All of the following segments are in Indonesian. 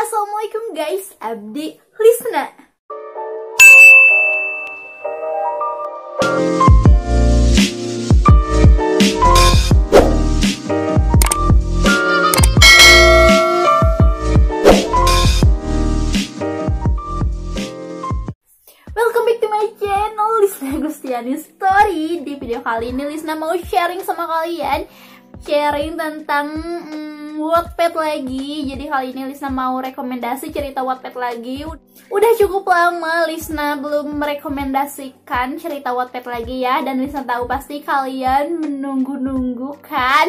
Assalamualaikum guys, Abdi Lisna. Welcome back to my channel Lisna Gustiani Story. Di video kali ini Lisna mau sharing sama kalian, sharing tentang Wattpad lagi. Jadi kali ini Lisna mau rekomendasi cerita Wattpad lagi. Udah cukup lama Lisna belum merekomendasikan cerita Wattpad lagi ya. Dan Lisna tahu pasti kalian menunggu-nunggu kan.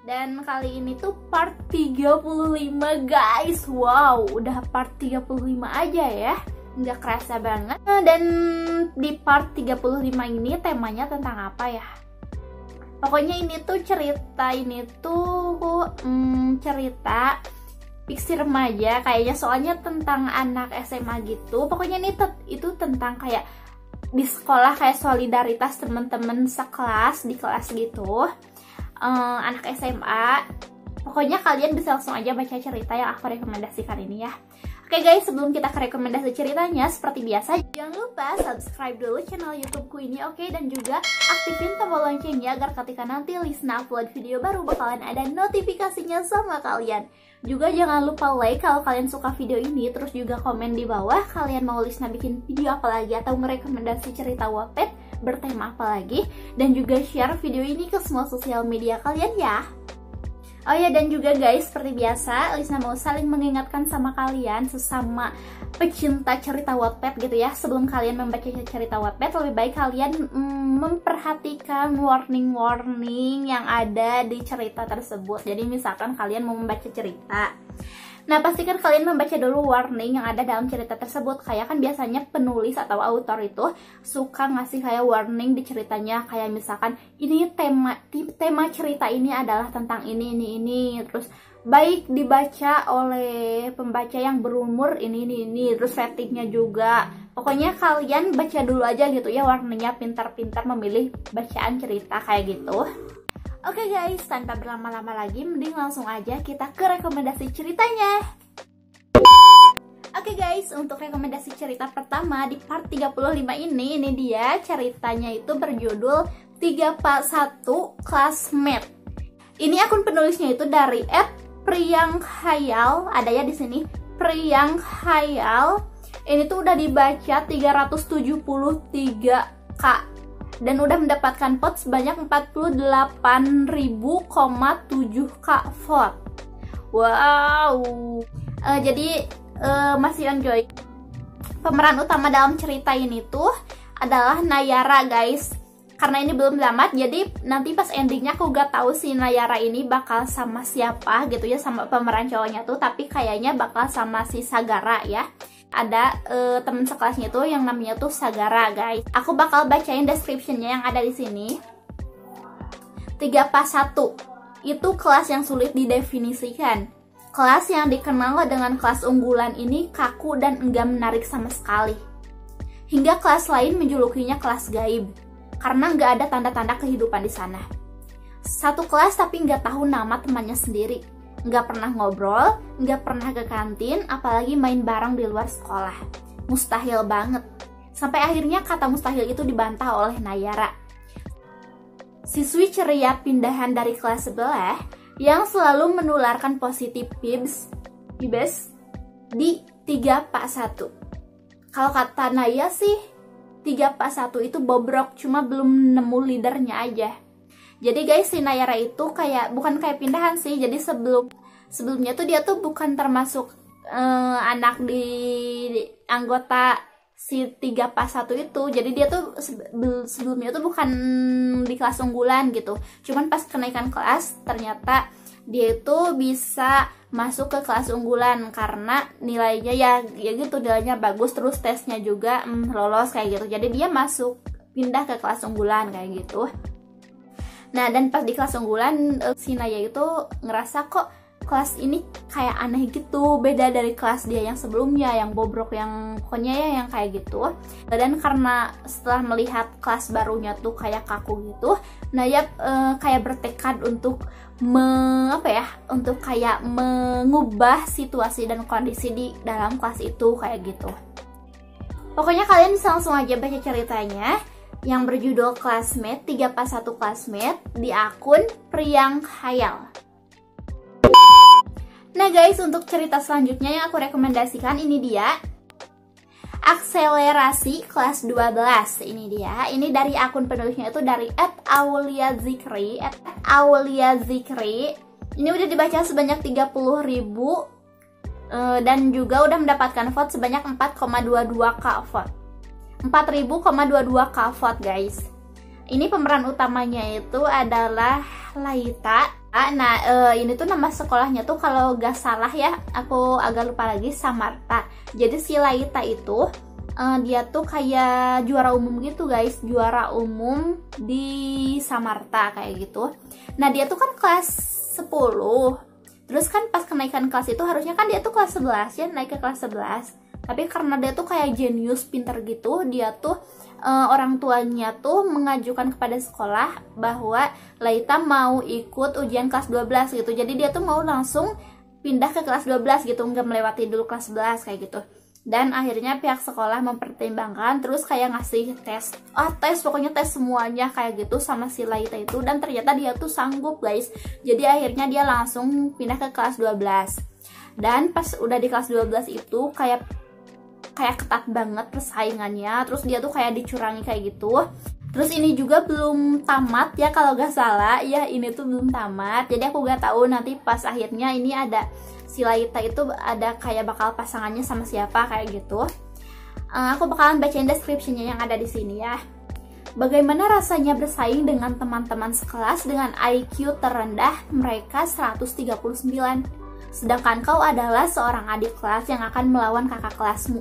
Dan kali ini tuh part 35 guys. Wow, udah part 35 aja ya. Nggak kerasa banget. Dan di part 35 ini temanya tentang apa ya? Pokoknya ini tuh cerita cerita fiksi remaja kayaknya, soalnya tentang anak SMA gitu. Pokoknya ini itu tentang kayak di sekolah, kayak solidaritas teman-teman sekelas di kelas gitu, anak SMA. Pokoknya kalian bisa langsung aja baca cerita yang aku rekomendasikan ini ya. Oke guys, sebelum kita ke rekomendasi ceritanya, seperti biasa jangan lupa subscribe dulu channel YouTubeku ini, oke? Dan juga aktifin tombol loncengnya agar ketika nanti Lisna upload video baru bakalan ada notifikasinya sama kalian. Juga jangan lupa like kalau kalian suka video ini, terus juga komen di bawah kalian mau Lisna bikin video apa lagi atau merekomendasi cerita Wattpad bertema apa lagi, dan juga share video ini ke semua sosial media kalian ya. Oh ya, dan juga guys, seperti biasa Lisna mau saling mengingatkan sama kalian sesama pecinta cerita Wattpad gitu ya. Sebelum kalian membaca cerita Wattpad, lebih baik kalian memperhatikan warning-warning yang ada di cerita tersebut. Jadi misalkan kalian mau membaca cerita, nah pastikan kalian membaca dulu warning yang ada dalam cerita tersebut. Kayak kan biasanya penulis atau autor itu suka ngasih kayak warning di ceritanya, kayak misalkan ini tema cerita ini adalah tentang ini. Terus baik dibaca oleh pembaca yang berumur ini. Terus ratingnya juga. Pokoknya kalian baca dulu aja gitu ya warningnya, pintar-pintar memilih bacaan cerita kayak gitu. Oke guys, tanpa berlama-lama lagi, mending langsung aja kita ke rekomendasi ceritanya. Oke guys, untuk rekomendasi cerita pertama di part 35 ini dia ceritanya itu berjudul 341 Classmate. Ini akun penulisnya itu dari @priyanghayal, ada ya di sini, Priyanghayal. Ini tuh udah dibaca 373k. Dan udah mendapatkan vote sebanyak 48.000,7k vote. Wow. Jadi masih enjoy. Pemeran utama dalam cerita ini tuh adalah Nayara guys. Karena ini belum tamat, jadi nanti pas endingnya aku gak tahu si Nayara ini bakal sama siapa gitu ya, sama pemeran cowoknya tuh. Tapi kayaknya bakal sama si Sagara ya. Ada temen sekelasnya tuh yang namanya tuh Sagara guys. Aku bakal bacain descriptionnya yang ada di sini. 341 itu kelas yang sulit didefinisikan. Kelas yang dikenal dengan kelas unggulan ini kaku dan enggak menarik sama sekali. Hingga kelas lain menjulukinya kelas gaib karena nggak ada tanda-tanda kehidupan di sana. Satu kelas tapi nggak tahu nama temannya sendiri. Nggak pernah ngobrol, nggak pernah ke kantin, apalagi main bareng di luar sekolah. Mustahil banget. Sampai akhirnya kata mustahil itu dibantah oleh Nayara, siswi ceria pindahan dari kelas sebelah yang selalu menularkan positif vibes di 341. Kalau kata Naya sih, 341 itu bobrok, cuma belum nemu leadernya aja. Jadi guys, si Nayara itu bukan kayak pindahan sih. Jadi sebelumnya tuh dia tuh bukan termasuk anak di anggota si 341 itu. Jadi dia tuh sebelumnya tuh bukan di kelas unggulan gitu. Cuman pas kenaikan kelas ternyata dia itu bisa masuk ke kelas unggulan karena nilainya ya gitu, nilainya bagus, terus tesnya juga lolos kayak gitu. Jadi dia pindah ke kelas unggulan kayak gitu. Nah, dan pas di kelas unggulan si Naya itu ngerasa kok kelas ini kayak aneh gitu, beda dari kelas dia yang sebelumnya, yang bobrok, yang pokoknya ya yang kayak gitu. Dan karena setelah melihat kelas barunya tuh kayak kaku gitu, Naya kayak bertekad untuk untuk kayak mengubah situasi dan kondisi di dalam kelas itu kayak gitu. Pokoknya kalian bisa langsung aja baca ceritanya yang berjudul Classmate 341 Classmate di akun Priang Khayal. Nah guys, untuk cerita selanjutnya yang aku rekomendasikan ini dia Akselerasi kelas 12. Ini dia. Ini dari akun penulisnya itu dari @auliazikri. Ini udah dibaca sebanyak 30.000 dan juga udah mendapatkan vote sebanyak 4,22k vote. 4.000,22k vote guys. Ini pemeran utamanya itu adalah Laita. Nah ini tuh nama sekolahnya tuh kalau gak salah ya, aku agak lupa lagi, Samarta. Jadi si Laita itu dia tuh kayak juara umum gitu guys, juara umum di Samarta kayak gitu. Nah dia tuh kan kelas 10. Terus kan pas kenaikan kelas itu harusnya kan dia tuh kelas 11 ya, naik ke kelas 11. Tapi karena dia tuh kayak jenius, pinter gitu, dia tuh orang tuanya tuh mengajukan kepada sekolah bahwa Laita mau ikut ujian kelas 12 gitu. Jadi dia tuh mau langsung pindah ke kelas 12 gitu, nggak melewati dulu kelas 11 kayak gitu. Dan akhirnya pihak sekolah mempertimbangkan, terus kayak ngasih tes, pokoknya tes semuanya kayak gitu sama si Laita itu. Dan ternyata dia tuh sanggup guys. Jadi akhirnya dia langsung pindah ke kelas 12. Dan pas udah di kelas 12 itu kayak ketat banget persaingannya, terus dia tuh kayak dicurangi kayak gitu. Terus ini juga belum tamat ya kalau gak salah ya, ini tuh belum tamat. Jadi aku gak tahu nanti pas akhirnya ini ada si Laita itu ada kayak bakal pasangannya sama siapa kayak gitu. Aku bakalan bacain description-nya yang ada di sini ya. Bagaimana rasanya bersaing dengan teman-teman sekelas dengan IQ terendah mereka 139, sedangkan kau adalah seorang adik kelas yang akan melawan kakak kelasmu.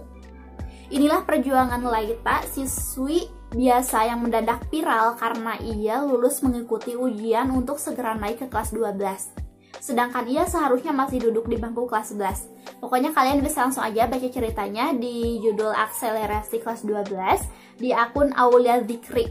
Inilah perjuangan Laita, siswi biasa yang mendadak viral karena ia lulus mengikuti ujian untuk segera naik ke kelas 12. Sedangkan ia seharusnya masih duduk di bangku kelas 11. Pokoknya kalian bisa langsung aja baca ceritanya di judul Akselerasi kelas 12 di akun Aulia Zikri.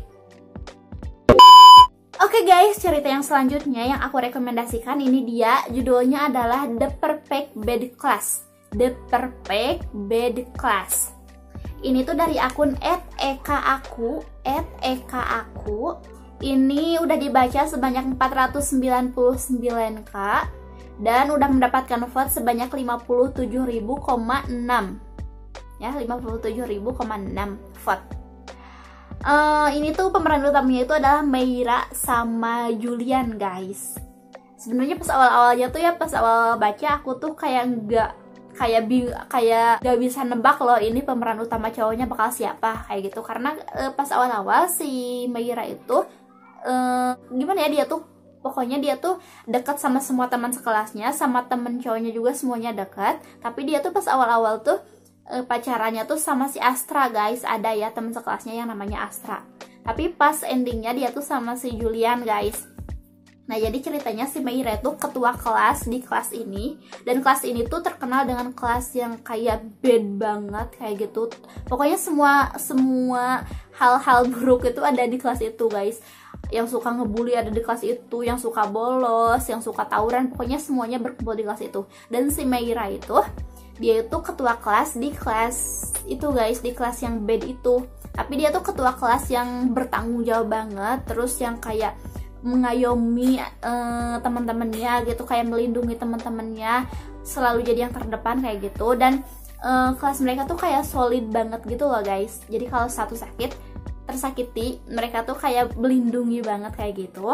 Oke guys, cerita yang selanjutnya yang aku rekomendasikan ini dia, judulnya adalah The Perfect Bad Class. The Perfect Bad Class. Ini tuh dari akun @ekaaku. Ini udah dibaca sebanyak 499k dan udah mendapatkan vote sebanyak 57.000,6. Ya, 57.000,6 vote. Ini tuh pemeran utamanya itu adalah Meira sama Julian guys. Sebenarnya pas awal-awalnya tuh ya, pas awal baca aku tuh kayak gak bisa nebak loh ini pemeran utama cowoknya bakal siapa kayak gitu. Karena pas awal-awal si Meira itu gimana ya, dia tuh pokoknya dia tuh dekat sama semua teman sekelasnya, sama temen cowoknya juga semuanya dekat. Tapi dia tuh pas awal-awal tuh pacarannya tuh sama si Astra guys. Ada ya teman sekelasnya yang namanya Astra. Tapi pas endingnya dia tuh sama si Julian guys. Nah jadi ceritanya si Meira itu ketua kelas di kelas ini. Dan kelas ini tuh terkenal dengan kelas yang kayak bad banget kayak gitu. Pokoknya semua hal-hal buruk itu ada di kelas itu guys. Yang suka ngebully ada di kelas itu, yang suka bolos, yang suka tawuran, pokoknya semuanya berkumpul di kelas itu. Dan si Meira itu, dia itu ketua kelas di kelas itu guys, di kelas yang bad itu. Tapi dia tuh ketua kelas yang bertanggung jawab banget, terus yang kayak mengayomi teman-temannya gitu, kayak melindungi teman-temannya, selalu jadi yang terdepan kayak gitu. Dan kelas mereka tuh kayak solid banget gitu loh guys. Jadi kalau satu tersakiti, mereka tuh kayak melindungi banget kayak gitu.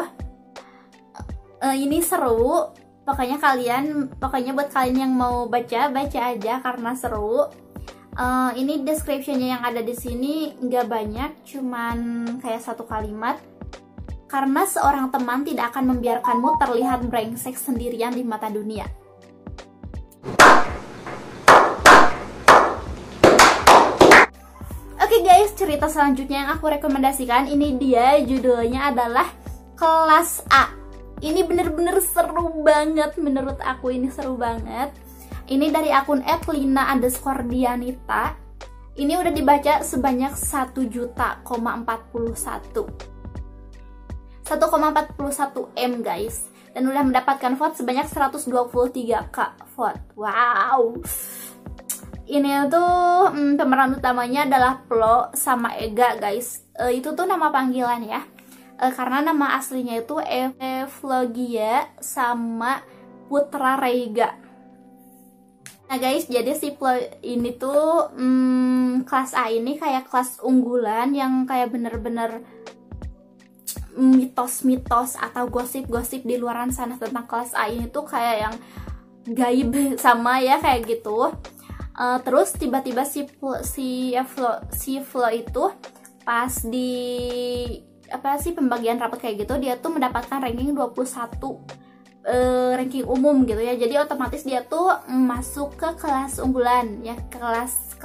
Ini seru. Pokoknya buat kalian yang mau baca aja karena seru. Ini descriptionnya yang ada di sini nggak banyak, cuman kayak satu kalimat. Karena seorang teman tidak akan membiarkanmu terlihat brengsek sendirian di mata dunia. Oke guys, cerita selanjutnya yang aku rekomendasikan ini dia, judulnya adalah Kelas A. Ini bener-bener seru banget, menurut aku ini seru banget. Ini dari akun @lina_dianita. Ini udah dibaca sebanyak 1,41 M guys. Dan udah mendapatkan vote sebanyak 123k vote. Wow. Ini tuh pemeran utamanya adalah Plo sama Ega guys. Itu tuh nama panggilan ya. Karena nama aslinya itu Evlogia sama Putra Reiga. Nah guys, jadi si Plo ini tuh kelas A ini kayak kelas unggulan yang kayak bener-bener mitos-mitos atau gosip-gosip di luaran sana tentang kelas A ini tuh kayak yang gaib sama ya kayak gitu. Terus tiba-tiba si Flo itu pas di pembagian rapat kayak gitu, dia tuh mendapatkan ranking 21 ranking umum gitu ya. Jadi otomatis dia tuh masuk ke kelas unggulan ya, ke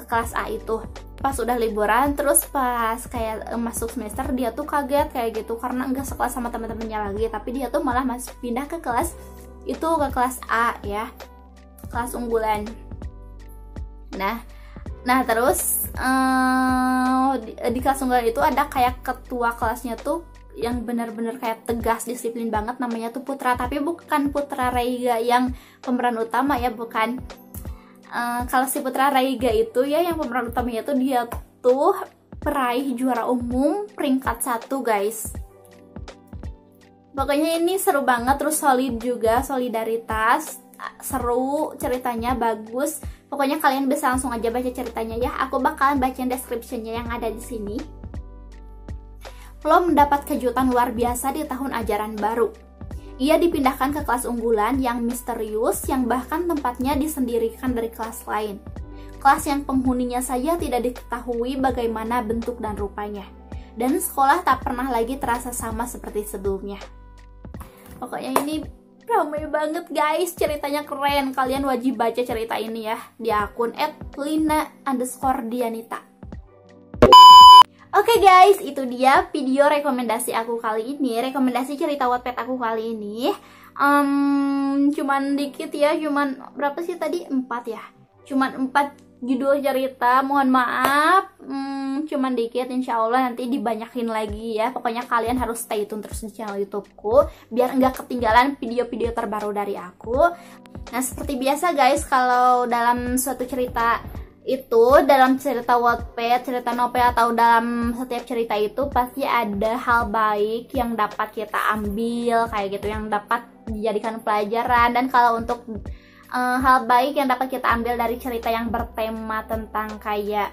kelas A itu. Pas udah liburan, terus pas kayak masuk semester, dia tuh kaget kayak gitu karena enggak sekelas sama teman-temannya lagi, tapi dia tuh malah masuk pindah ke kelas itu, ke kelas A ya, kelas unggulan. Nah terus di kelas unggulan itu ada kayak ketua kelasnya tuh yang benar-benar kayak tegas, disiplin banget, namanya tuh Putra, tapi bukan Putra Reiga yang pemeran utama ya, bukan. Kalau si Putra Reiga itu ya, yang pemeran utamanya tuh dia tuh peraih juara umum peringkat 1 guys. Pokoknya ini seru banget, terus solid juga, solidaritas, seru, ceritanya bagus. Pokoknya kalian bisa langsung aja baca ceritanya ya. Aku bakalan bacain description-nya yang ada di sini. Flo mendapat kejutan luar biasa di tahun ajaran baru. Ia dipindahkan ke kelas unggulan yang misterius, yang bahkan tempatnya disendirikan dari kelas lain. Kelas yang penghuninya saja tidak diketahui bagaimana bentuk dan rupanya. Dan sekolah tak pernah lagi terasa sama seperti sebelumnya. Pokoknya ini ramai banget guys, ceritanya keren. Kalian wajib baca cerita ini ya, di akun @lina_dianita. Oke guys, itu dia video rekomendasi aku kali ini, rekomendasi cerita Wattpad aku kali ini. Cuman dikit ya, cuman berapa sih tadi? 4 ya. Cuman 4 judul cerita, mohon maaf. Cuman dikit, insya Allah nanti dibanyakin lagi ya. Pokoknya kalian harus stay tune terus di channel YouTubeku biar nggak ketinggalan video-video terbaru dari aku. Nah seperti biasa guys, kalau dalam suatu cerita itu, dalam cerita Wattpad, cerita novel, atau dalam setiap cerita itu pasti ada hal baik yang dapat kita ambil kayak gitu, yang dapat dijadikan pelajaran. Dan kalau untuk hal baik yang dapat kita ambil dari cerita yang bertema tentang kayak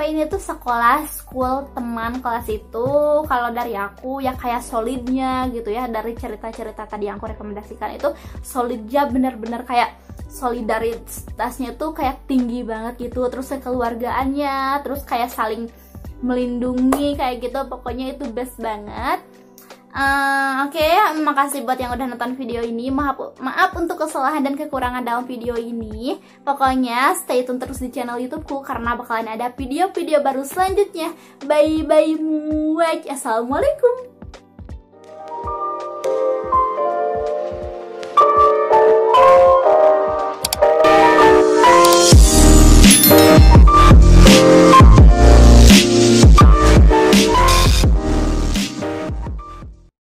ini tuh sekolah, school, teman, kelas itu, kalau dari aku ya kayak solidnya gitu ya, dari cerita-cerita tadi yang aku rekomendasikan itu solidnya, bener-bener kayak solidaritasnya tuh kayak tinggi banget gitu, terus kekeluargaannya, terus kayak saling melindungi kayak gitu. Pokoknya itu best banget. Oke, makasih buat yang udah nonton video ini. Maaf untuk kesalahan dan kekurangan dalam video ini. Pokoknya stay tune terus di channel YouTubeku karena bakalan ada video-video baru selanjutnya. Bye bye muaj. Assalamualaikum.